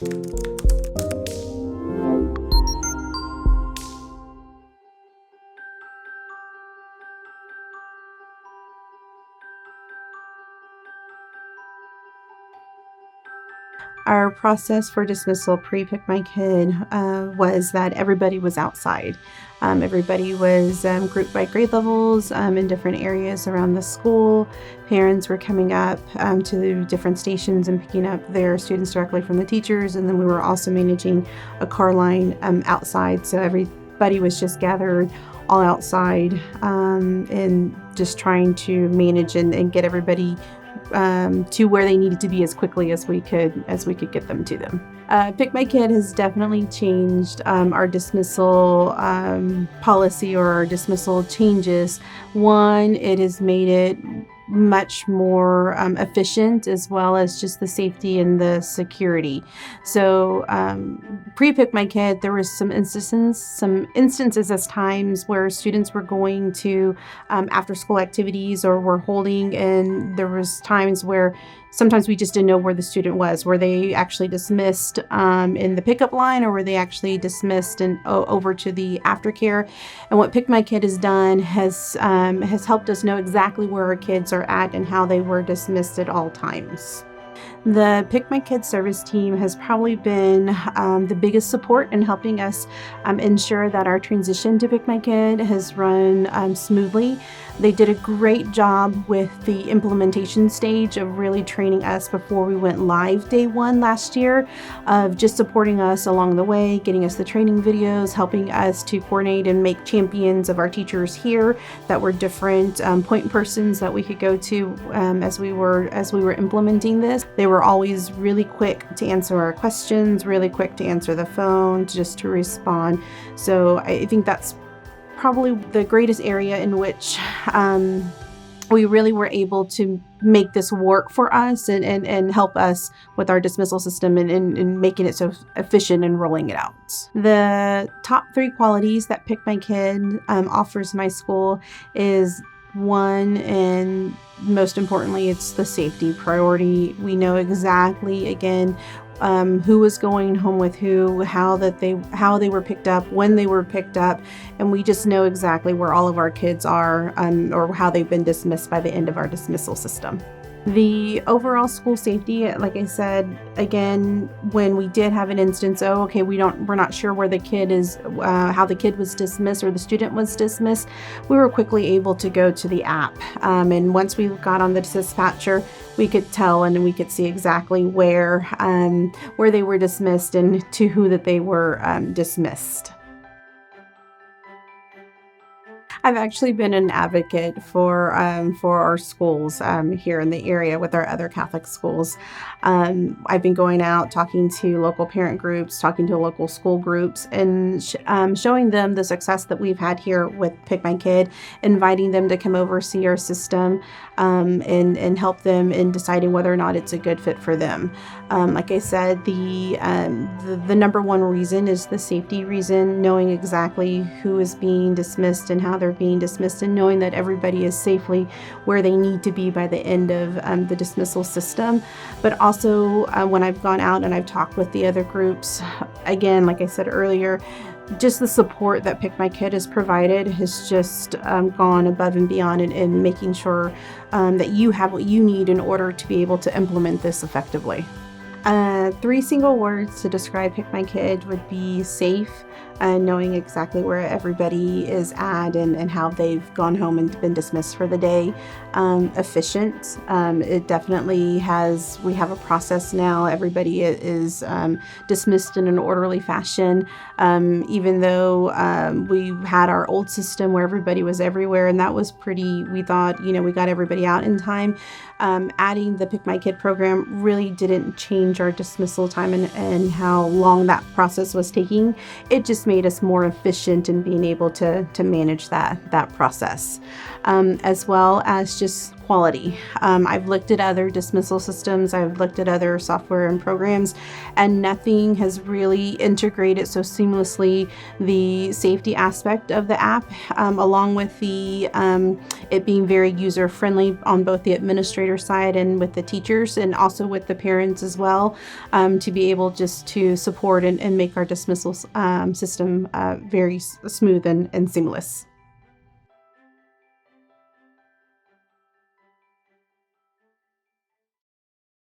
Our process for dismissal pre-PikMyKid was that everybody was outside. Everybody was grouped by grade levels in different areas around the school. Parents were coming up to different stations and picking up their students directly from the teachers. And then we were also managing a car line outside. So everybody was just gathered all outside and just trying to manage and get everybody to where they needed to be as quickly as we could get them to them. PikMyKid has definitely changed our dismissal policy or our dismissal changes. One, it has made it much more efficient, as well as just the safety and the security. So pre-PikMyKid, there was some instances as times where students were going to after school activities or were holding, and there was times where sometimes we just didn't know where the student was. Were they actually dismissed in the pickup line, or were they actually dismissed and over to the aftercare? And what PikMyKid has done has helped us know exactly where our kids are at and how they were dismissed at all times. The PikMyKid service team has probably been the biggest support in helping us ensure that our transition to PikMyKid has run smoothly. They did a great job with the implementation stage of really training us before we went live day one last year, of just supporting us along the way, getting us the training videos, helping us to coordinate and make champions of our teachers here that were different point persons that we could go to as we were implementing this. They were always really quick to answer our questions, really quick to answer the phone, just to respond. So I think that's probably the greatest area in which we really were able to make this work for us and help us with our dismissal system and making it so efficient and rolling it out. The top 3 qualities that PikMyKid offers my school is, one, and most importantly, it's the safety priority. We know exactly, again, who was going home with who, how they were picked up, when they were picked up, and we just know exactly where all of our kids are or how they've been dismissed by the end of our dismissal system. The overall school safety, like I said, again, when we did have an instance, we're not sure where the kid is, how the kid was dismissed or the student was dismissed, we were quickly able to go to the app. And once we got on the dispatcher, we could tell and we could see exactly where they were dismissed and to who that they were dismissed. I've actually been an advocate for our schools here in the area with our other Catholic schools. I've been going out, talking to local parent groups, talking to local school groups, and showing them the success that we've had here with PikMyKid, inviting them to come over, see our system, and help them in deciding whether or not it's a good fit for them. Like I said, the number one reason is the safety reason, knowing exactly who is being dismissed and how they're being dismissed, and knowing that everybody is safely where they need to be by the end of the dismissal system. But also when I've gone out and I've talked with the other groups, again, like I said earlier, just the support that PikMyKid has provided has just gone above and beyond in making sure that you have what you need in order to be able to implement this effectively. 3 single words to describe PikMyKid would be safe, knowing exactly where everybody is at and how they've gone home and been dismissed for the day. Efficient. It definitely has, we have a process now. Everybody is dismissed in an orderly fashion, even though we had our old system where everybody was everywhere, and that was we thought, we got everybody out in time. Adding the PikMyKid program really didn't change our dismissal time and how long that process was taking. It just made us more efficient in being able to manage that process, as well as just quality. I've looked at other dismissal systems, I've looked at other software and programs, and nothing has really integrated so seamlessly the safety aspect of the app, along with the it being very user friendly on both the administrator side and with the teachers, and also with the parents as well, to be able just to support and make our dismissal system very smooth and seamless.